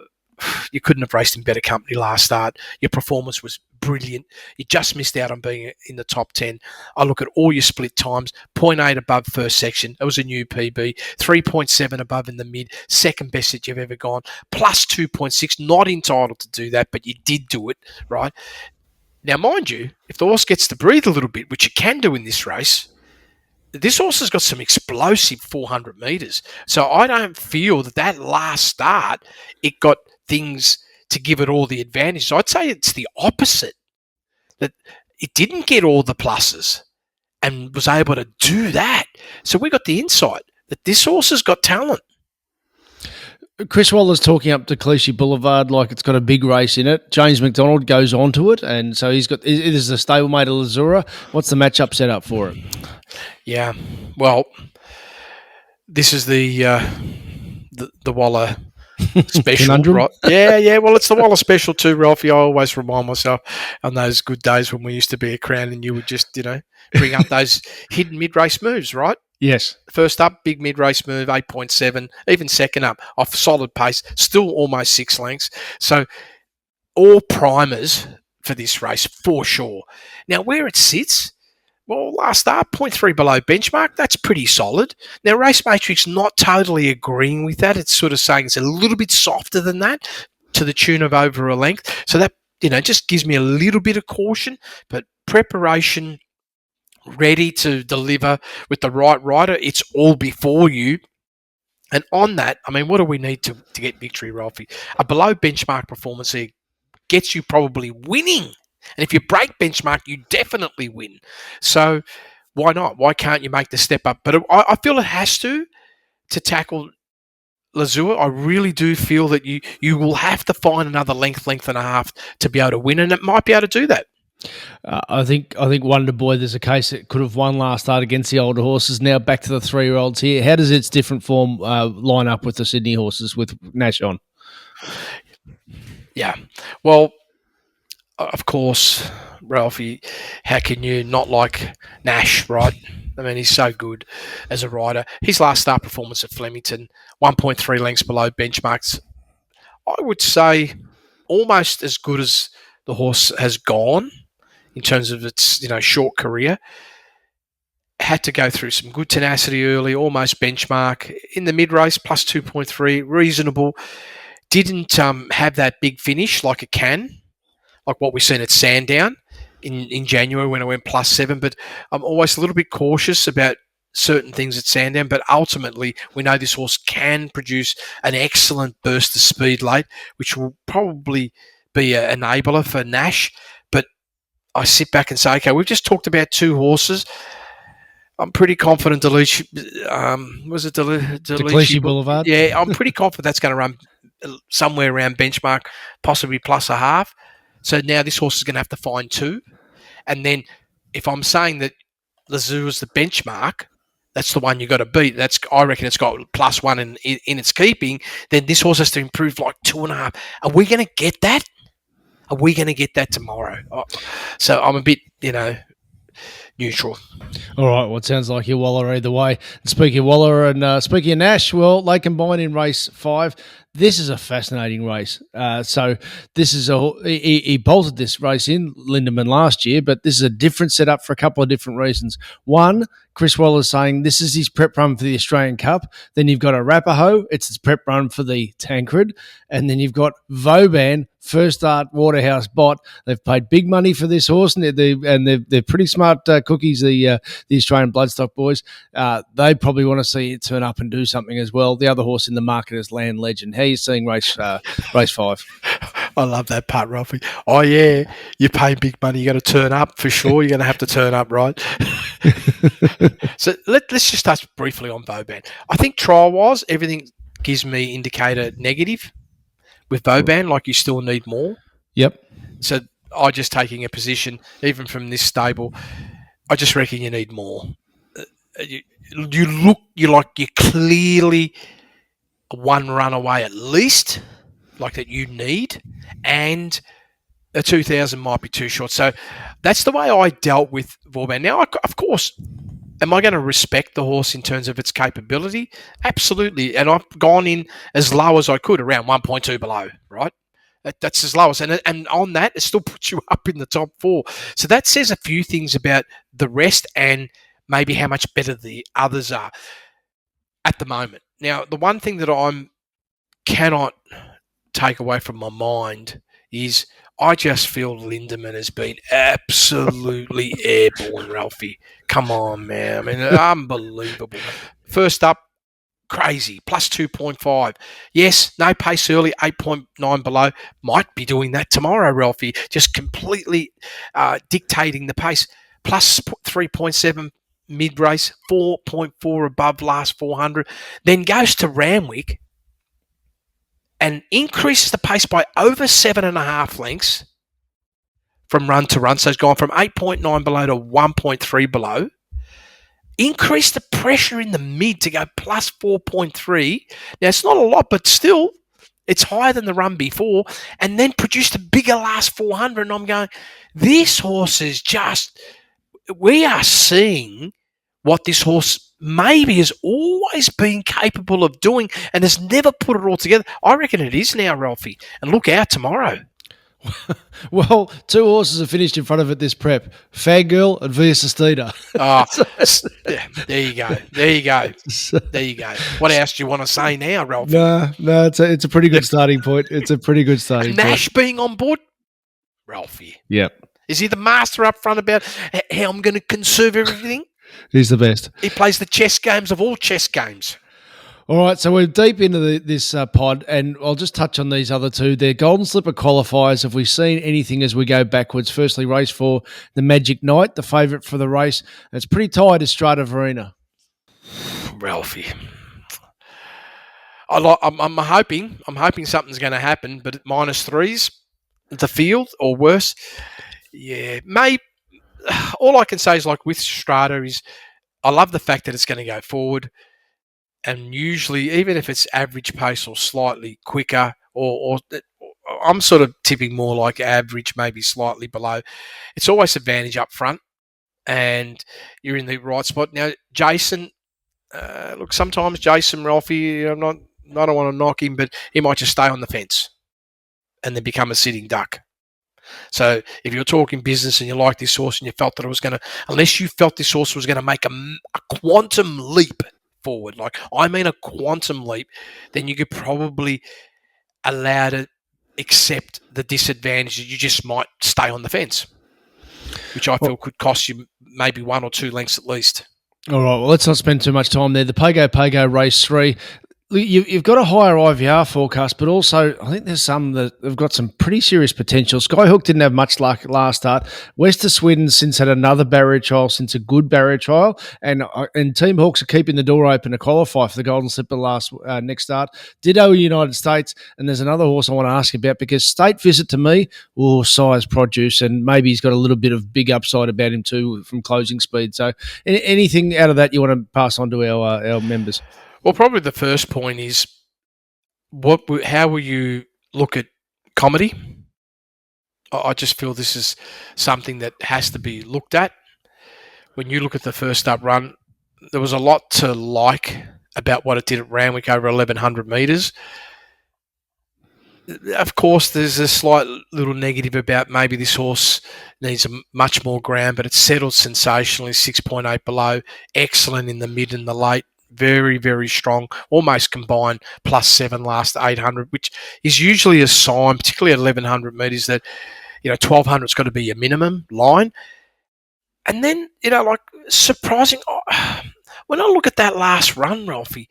F: you couldn't have raced in better company last start. Your performance was brilliant. You just missed out on being in the top 10. I look at all your split times, 0.8 above first section. It was a new PB. 3.7 above in the mid, second best that you've ever gone. Plus 2.6, not entitled to do that, but you did do it, right? Now, mind you, if the horse gets to breathe a little bit, which it can do in this race, this horse has got some explosive 400 metres. So I don't feel that last start, it got things to give it all the advantage. So I'd say it's the opposite, that it didn't get all the pluses and was able to do that. So we got the insight that this horse has got talent.
E: Chris Waller's talking up to Clichy Boulevard like it's got a big race in it. James McDonald goes onto it, and so he's got. It is a stablemate of Lazura. What's the matchup set up for it?
F: Yeah, well, this is the Waller special,
E: Conundrum?
F: right? Yeah. Well, it's the Waller special too, Ralphie. I always remind myself on those good days when we used to be a Crown, and you would just, bring up those hidden mid-race moves, right?
E: Yes.
F: First up, big mid-race move, 8.7. Even second up, off solid pace, still almost 6 lengths. So all primers for this race, for sure. Now, where it sits, well, last start, 0.3 below benchmark. That's pretty solid. Now, Race Matrix not totally agreeing with that. It's sort of saying it's a little bit softer than that, to the tune of over a length. So that, just gives me a little bit of caution. But preparation, ready to deliver with the right rider, it's all before you. And on that, I mean, what do we need to get victory, Ralphie? A below benchmark performance here gets you probably winning. And if you break benchmark, you definitely win. So why not? Why can't you make the step up? But I feel it has to tackle Lazura. I really do feel that you will have to find another length and a half to be able to win, and it might be able to do that.
E: I think Wonder Boy, there's a case that could have won last start against the older horses. Now back to the 3-year-olds here. How does its different form line up with the Sydney horses with Nash on?
F: Yeah, well, of course, Ralphie, how can you not like Nash, right? I mean, he's so good as a rider. His last start performance at Flemington, 1.3 lengths below benchmarks. I would say almost as good as the horse has gone in terms of its short career. Had to go through some good tenacity early, almost benchmark. In the mid-race, plus 2.3, reasonable. Didn't have that big finish like it can, like what we've seen at Sandown in January when it went plus 7. But I'm always a little bit cautious about certain things at Sandown. But ultimately, we know this horse can produce an excellent burst of speed late, which will probably be an enabler for Nash. But I sit back and say, okay, we've just talked about 2 horses. I'm pretty confident Delici
E: Boulevard?
F: Yeah, I'm pretty confident that's going to run somewhere around benchmark, possibly plus a half. So now this horse is going to have to find 2. And then if I'm saying that Lazura's the benchmark, that's the one you got to beat. I reckon it's got plus 1 in its keeping. Then this horse has to improve like 2.5. Are we going to get that? Are we going to get that tomorrow? So I'm a bit, neutral.
E: All right, well, it sounds like you're Waller either way. And speaking of Waller and speaking of Nash, well, they combine in race 5. This is a fascinating race. So this is he bolted this race in Lindemann last year, but this is a different setup for a couple of different reasons. One, Chris Waller's saying this is his prep run for the Australian Cup. Then you've got Arapaho, it's his prep run for the Tancred. And then you've got Vauban, first start Waterhouse Bot. They've paid big money for this horse, and they're pretty smart cookies, the Australian Bloodstock boys. They probably want to see it turn up and do something as well. The other horse in the market is Land Legend. How are you seeing race 5?
F: I love that part, Ralphie. Oh, yeah, you pay big money. You got to turn up for sure. You're going to have to turn up, right? So let's just touch briefly on Vauban. I think trial-wise, everything gives me indicator negative. With Vauban, like you still need more.
E: Yep.
F: So I just taking a position, even from this stable, I just reckon you need more. You're clearly 1 run away at least, like that you need, and a 2,000 might be too short. So that's the way I dealt with Vauban. Now, of course, Am I going to respect the horse in terms of its capability? Absolutely. And I've gone in as low as I could, around 1.2 below, right? That's as low as, and on that, it still puts you up in the top 4. So that says a few things about the rest and maybe how much better the others are at the moment. Now, the one thing that I cannot take away from my mind is I just feel Lindemann has been absolutely airborne, Ralphie. Come on, man. I mean, unbelievable. First up, crazy, plus 2.5. Yes, no pace early, 8.9 below. Might be doing that tomorrow, Ralphie. Just completely dictating the pace. Plus 3.7 mid-race, 4.4 above last 400. Then goes to Randwick and increases the pace by over 7.5 lengths from run to run. So it's gone from 8.9 below to 1.3 below. Increase the pressure in the mid to go plus 4.3. Now, it's not a lot, but still, it's higher than the run before. And then produced a bigger last 400. And I'm going, this horse is just, we are seeing what this horse maybe has always been capable of doing and has never put it all together. I reckon it is now, Ralphie. And look out tomorrow.
E: Well, 2 horses have finished in front of it this prep. Fangirl and Via Sistina.
F: There you go. There you go. There you go. What else do you want to say now, Ralph?
E: No, it's a pretty good starting point. It's a pretty good starting point.
F: Nash being on board? Ralphie.
E: Yep.
F: Is he the master up front about how I'm going to conserve everything?
E: He's the best.
F: He plays the chess games of all chess games.
E: All right, so we're deep into this pod, and I'll just touch on these other 2. They're Golden Slipper qualifiers. Have we seen anything as we go backwards? Firstly, race 4, the Magic Knight, the favourite for the race. It's pretty tight as Strata Verena.
F: Ralphie. I'm hoping something's going to happen, but at -3s, the field or worse, yeah, maybe. All I can say is, like with Strata, is I love the fact that it's going to go forward. And usually, even if it's average pace or slightly quicker, or I'm sort of tipping more like average, maybe slightly below, it's always advantage up front, and you're in the right spot. Now, Jason, look, sometimes Jason Ralphie, I don't want to knock him, but he might just stay on the fence and then become a sitting duck. So if you're talking business and you like this horse and you felt that it was going to, unless you felt this horse was going to make a quantum leap forward, like I mean a quantum leap, then you could probably allow to accept the disadvantage that you just might stay on the fence, which I feel could cost you maybe 1 or 2 lengths at least.
E: All right, well, let's not spend too much time there. The Pago race 3. You've got a higher IVR forecast, but also I think there's some that have got some pretty serious potential. Skyhook didn't have much luck last start. West of Sweden since had another barrier trial, since a good barrier trial, and Team Hawks are keeping the door open to qualify for the Golden Slipper next start. Ditto United States, and there's another horse I want to ask you about because State Visit to me, size produce, and maybe he's got a little bit of big upside about him too from closing speed. So anything out of that you want to pass on to our members?
F: Well, probably the first point is how will you look at comedy? I just feel this is something that has to be looked at. When you look at the first up run, there was a lot to like about what it did at Randwick over 1,100 metres. Of course, there's a slight little negative about maybe this horse needs much more ground, but it's settled sensationally, 6.8 below, excellent in the mid and the late. Very, very strong, almost combined, +7 last 800, which is usually a sign, particularly at 1,100 metres, that 1,200's got to be your minimum line. And then surprising. When I look at that last run, Ralphie,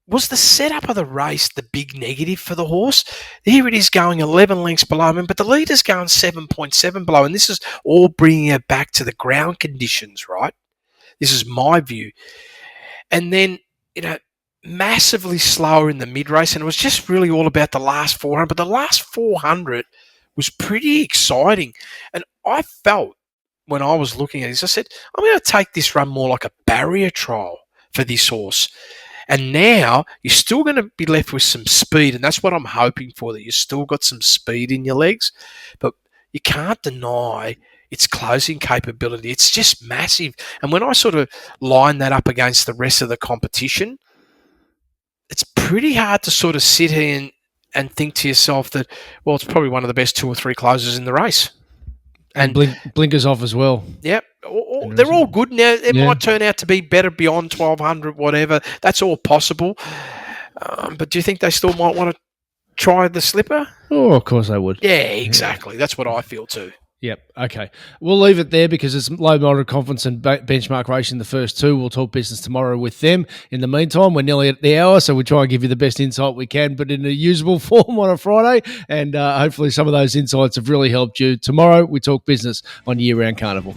F: was the setup of the race the big negative for the horse? Here it is going 11 lengths below him, but the leader's going 7.7 below, and this is all bringing it back to the ground conditions, right? This is my view. And then, massively slower in the mid-race, and it was just really all about the last 400. But the last 400 was pretty exciting. And I felt, when I was looking at this, I said, I'm going to take this run more like a barrier trial for this horse. And now you're still going to be left with some speed, and that's what I'm hoping for, that you've still got some speed in your legs. But you can't deny its closing capability. It's just massive. And when I sort of line that up against the rest of the competition, it's pretty hard to sort of sit here and think to yourself that, well, it's probably one of the best 2 or 3 closers in the race.
E: And blinkers off as well.
F: Yep. They're all good now. It might turn out to be better beyond 1,200, whatever. That's all possible. But do you think they still might want to try the slipper?
E: Oh, of course they would.
F: Yeah, exactly. That's what I feel too.
E: Yep. Okay. We'll leave it there because it's low moderate confidence and benchmark racing the first 2. We'll talk business tomorrow with them. In the meantime, we're nearly at the hour, so we'll try and give you the best insight we can, but in a usable form on a Friday. And hopefully some of those insights have really helped you. Tomorrow, we talk business on Year Round Carnival.